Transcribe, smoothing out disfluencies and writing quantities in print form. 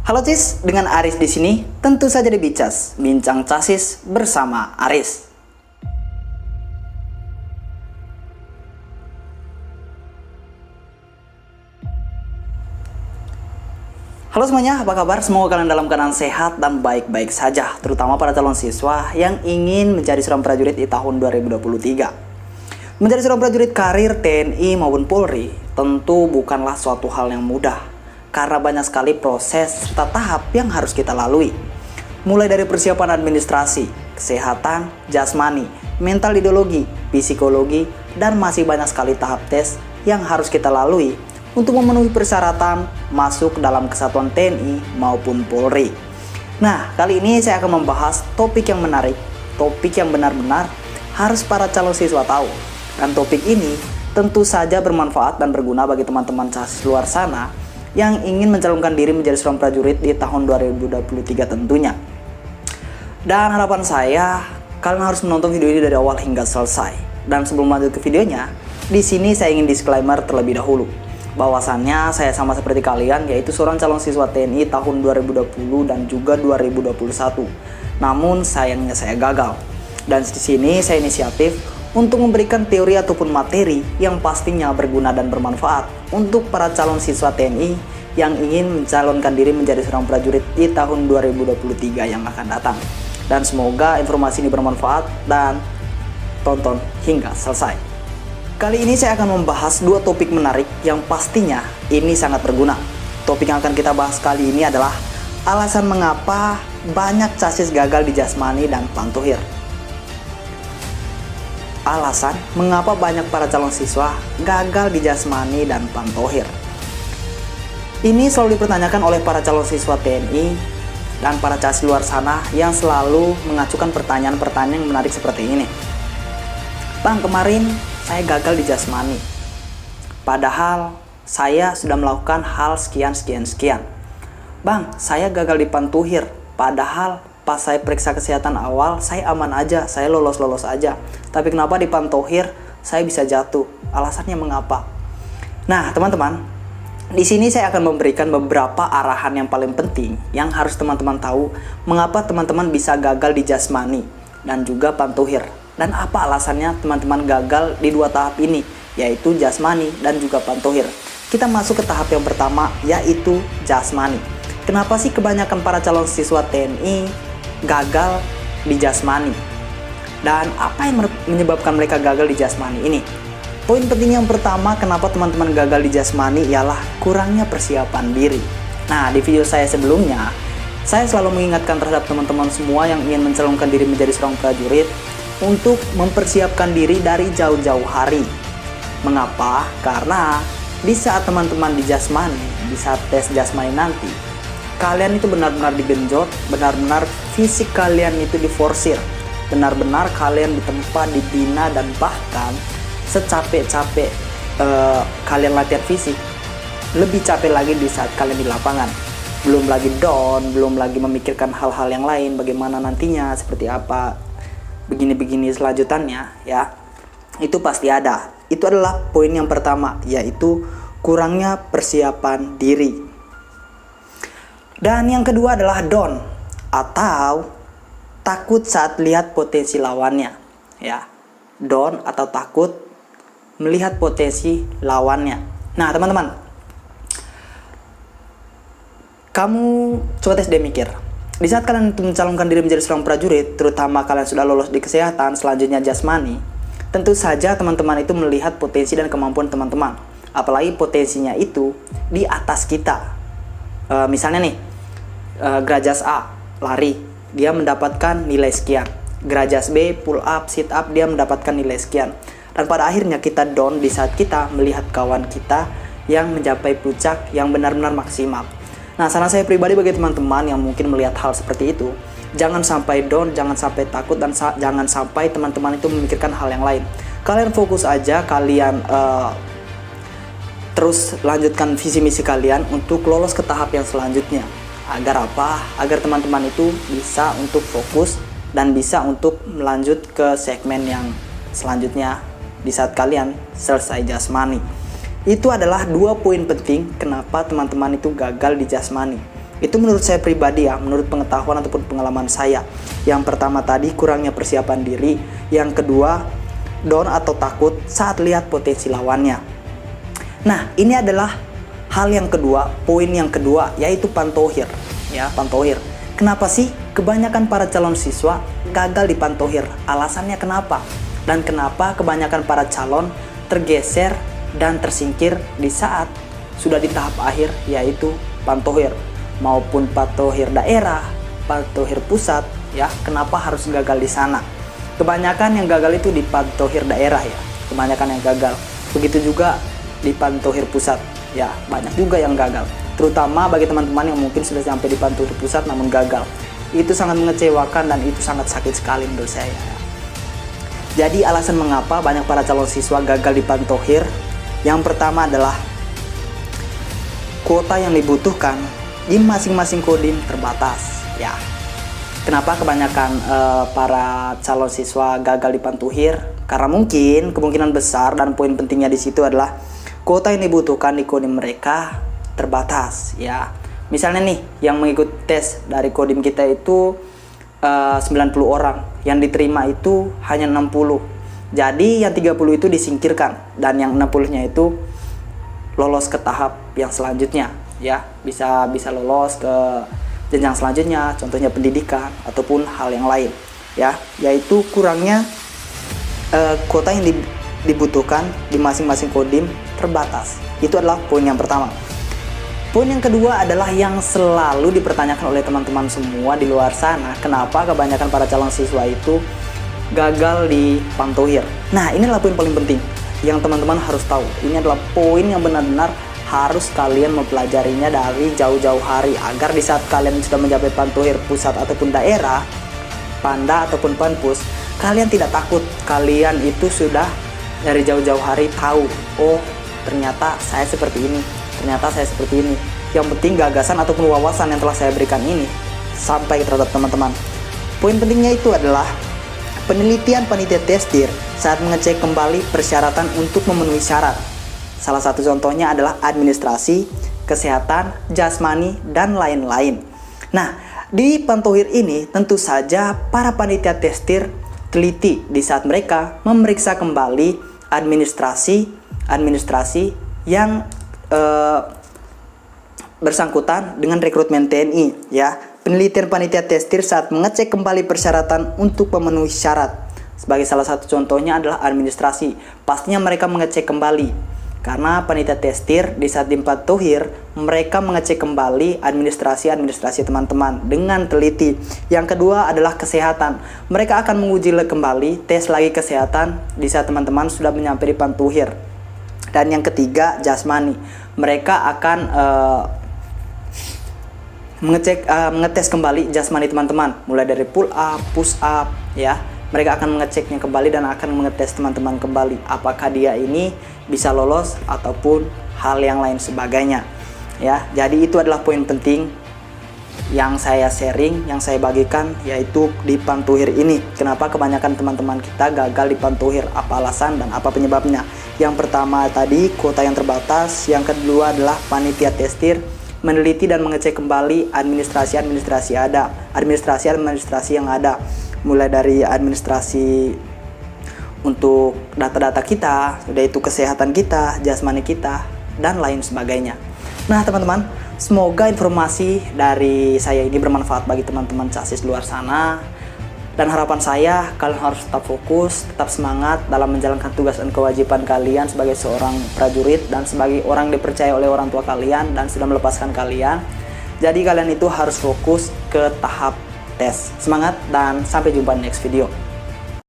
Halo Cis, dengan Aris di sini. Tentu saja di Bicas, bincang casis bersama Aris. Halo semuanya, apa kabar? Semoga kalian dalam keadaan sehat dan baik-baik saja, terutama para calon siswa yang ingin menjadi seorang prajurit di tahun 2023. Menjadi seorang prajurit karir TNI maupun Polri tentu bukanlah suatu hal yang mudah, karena banyak sekali proses serta tahap yang harus kita lalui. Mulai dari persiapan administrasi, kesehatan, jasmani, mental ideologi, psikologi, dan masih banyak sekali tahap tes yang harus kita lalui untuk memenuhi persyaratan masuk dalam kesatuan TNI maupun Polri. Nah, kali ini saya akan membahas topik yang menarik, topik yang benar-benar harus para calon siswa tahu. Dan topik ini tentu saja bermanfaat dan berguna bagi teman-teman casis luar sana yang ingin mencalonkan diri menjadi seorang prajurit di tahun 2023 tentunya. Dan harapan saya, kalian harus menonton video ini dari awal hingga selesai. Dan sebelum lanjut ke videonya, di sini saya ingin disclaimer terlebih dahulu. Bahwasannya saya sama seperti kalian, yaitu seorang calon siswa TNI tahun 2020 dan juga 2021. Namun sayangnya saya gagal. Dan di sini saya inisiatif untuk memberikan teori ataupun materi yang pastinya berguna dan bermanfaat untuk para calon siswa TNI yang ingin mencalonkan diri menjadi seorang prajurit di tahun 2023 yang akan datang. Dan semoga informasi ini bermanfaat dan tonton hingga selesai. Kali ini saya akan membahas dua topik menarik yang pastinya ini sangat berguna. Topik yang akan kita bahas kali ini adalah alasan mengapa banyak casis gagal di jasmani dan pantuhir. Alasan mengapa banyak para calon siswa gagal di jasmani dan pantohir. Ini selalu dipertanyakan oleh para calon siswa TNI dan para casis luar sana yang selalu mengajukan pertanyaan-pertanyaan yang menarik seperti ini. Bang, kemarin saya gagal di jasmani, padahal saya sudah melakukan hal sekian. Bang, saya gagal di pantuhir, padahal pas saya periksa kesehatan awal, saya aman aja, saya lolos aja. Tapi kenapa di pantohir saya bisa jatuh? Alasannya mengapa? Nah, teman-teman, di sini saya akan memberikan beberapa arahan yang paling penting yang harus teman-teman tahu mengapa teman-teman bisa gagal di jasmani dan juga pantuhir. Dan apa alasannya teman-teman gagal di dua tahap ini, yaitu jasmani dan juga pantuhir. Kita masuk ke tahap yang pertama, yaitu jasmani. Kenapa sih kebanyakan para calon siswa TNI gagal di jasmani? Dan apa yang menyebabkan mereka gagal di jasmani ini? Poin penting yang pertama kenapa teman-teman gagal di jasmani ialah kurangnya persiapan diri. Nah, di video saya sebelumnya, saya selalu mengingatkan terhadap teman-teman semua yang ingin mencalonkan diri menjadi seorang prajurit untuk mempersiapkan diri dari jauh-jauh hari. Mengapa? Karena di saat teman-teman di jasmani, di saat tes jasmani nanti, kalian itu benar-benar digenjot, benar-benar fisik kalian itu diforsir, benar-benar kalian ditempa, dibina, dan bahkan secapek-capek kalian latihan fisik, lebih capek lagi di saat kalian di lapangan. Belum lagi down, belum lagi memikirkan hal-hal yang lain, bagaimana nantinya, seperti apa, begini-begini selanjutannya ya. Itu pasti ada. Itu adalah poin yang pertama, yaitu kurangnya persiapan diri. Dan yang kedua adalah down atau takut saat lihat potensi lawannya ya. Down atau takut melihat potensi lawannya. Nah, teman-teman, kamu coba tes deh mikir. Di saat kalian mencalonkan diri menjadi seorang prajurit, terutama kalian sudah lolos di kesehatan, selanjutnya jasmani, tentu saja teman-teman itu melihat potensi dan kemampuan teman-teman. Apalagi potensinya itu di atas kita. Misalnya nih, Grajas A lari, dia mendapatkan nilai sekian. Grajas B pull up, sit up, dia mendapatkan nilai sekian. Dan pada akhirnya kita down di saat kita melihat kawan kita yang mencapai puncak yang benar-benar maksimal. Nah, saran saya pribadi bagi teman-teman yang mungkin melihat hal seperti itu, jangan sampai down, jangan sampai takut, dan jangan sampai teman-teman itu memikirkan hal yang lain. Kalian fokus aja, kalian terus lanjutkan visi misi kalian untuk lolos ke tahap yang selanjutnya. Agar apa? Agar teman-teman itu bisa untuk fokus dan bisa untuk melanjut ke segmen yang selanjutnya di saat kalian selesai jasmani. Itu adalah dua poin penting kenapa teman-teman itu gagal di jasmani. Itu menurut saya pribadi ya, menurut pengetahuan ataupun pengalaman saya. Yang pertama tadi kurangnya persiapan diri, yang kedua down atau takut saat lihat potensi lawannya. Nah, ini adalah hal yang kedua, poin yang kedua, yaitu pantohir. Ya, pantohir. Kenapa sih kebanyakan para calon siswa gagal di pantohir? Alasannya kenapa? Dan kenapa kebanyakan para calon tergeser dan tersingkir di saat sudah di tahap akhir, yaitu pantohir, maupun pantohir daerah, pantohir pusat, ya. Kenapa harus gagal di sana? Kebanyakan yang gagal itu di pantohir daerah ya, kebanyakan yang gagal. Begitu juga di pantohir pusat, ya, banyak juga yang gagal. Terutama bagi teman-teman yang mungkin sudah sampai di pantohir pusat namun gagal. Itu sangat mengecewakan dan itu sangat sakit sekali menurut saya. Jadi alasan mengapa banyak para calon siswa gagal di pantohir, yang pertama adalah kuota yang dibutuhkan di masing-masing kodim terbatas, ya. Kenapa kebanyakan para calon siswa gagal di pantohir? Karena mungkin kemungkinan besar dan poin pentingnya di situ adalah kuota yang dibutuhkan di kodim mereka terbatas, ya. Misalnya nih, yang mengikuti tes dari kodim kita itu 90 orang, yang diterima itu hanya 60. Jadi yang 30 itu disingkirkan dan yang 60-nya itu lolos ke tahap yang selanjutnya, ya. Bisa lolos ke jenjang selanjutnya, contohnya pendidikan ataupun hal yang lain, ya. Yaitu kurangnya kuota yang dibutuhkan di masing-masing kodim terbatas. Itu adalah poin yang pertama. Poin yang kedua adalah yang selalu dipertanyakan oleh teman-teman semua di luar sana. Kenapa kebanyakan para calon siswa itu gagal di pantohir? Nah, ini adalah poin paling penting yang teman-teman harus tahu. Ini adalah poin yang benar-benar harus kalian mempelajarinya dari jauh-jauh hari, agar di saat kalian sudah mencapai pantohir pusat ataupun daerah, panda ataupun panpus, kalian tidak takut. Kalian itu sudah dari jauh-jauh hari tahu, oh ternyata saya seperti ini, ternyata saya seperti ini. Yang penting gagasan ataupun wawasan yang telah saya berikan ini sampai terhadap teman-teman. Poin pentingnya itu adalah penelitian panitia testir saat mengecek kembali persyaratan untuk memenuhi syarat. Salah satu contohnya adalah administrasi, kesehatan, jasmani, dan lain-lain. Nah, di pantohir ini tentu saja para panitia testir teliti di saat mereka memeriksa kembali administrasi yang bersangkutan dengan rekrutmen TNI, ya. Penelitian panitia testir saat mengecek kembali persyaratan untuk memenuhi syarat. Sebagai salah satu contohnya adalah administrasi. Pastinya mereka mengecek kembali. Karena panitia testir di saat di pantohir, mereka mengecek kembali administrasi teman-teman dengan teliti. Yang kedua adalah kesehatan. Mereka akan menguji kembali, tes lagi kesehatan di saat teman-teman sudah menyampai di pantohir. Dan yang ketiga, jasmani. Mereka akan mengetes kembali jasmani teman-teman, mulai dari pull up, push up, ya. Mereka akan mengeceknya kembali dan akan mengetes teman-teman kembali apakah dia ini bisa lolos ataupun hal yang lain sebagainya, ya. Jadi itu adalah poin penting yang saya sharing, yang saya bagikan, yaitu di pantohir ini. Kenapa kebanyakan teman-teman kita gagal di pantohir, apa alasan dan apa penyebabnya? Yang pertama tadi kuota yang terbatas, yang kedua adalah panitia testir meneliti dan mengecek kembali administrasi yang ada, mulai dari administrasi untuk data-data kita, sudah itu kesehatan kita, jasmani kita, dan lain sebagainya. Nah teman-teman, semoga informasi dari saya ini bermanfaat bagi teman-teman casis luar sana. Dan harapan saya, kalian harus tetap fokus, tetap semangat dalam menjalankan tugas dan kewajiban kalian sebagai seorang prajurit dan sebagai orang dipercaya oleh orang tua kalian dan sudah melepaskan kalian. Jadi kalian itu harus fokus ke tahap tes. Semangat dan sampai jumpa di next video.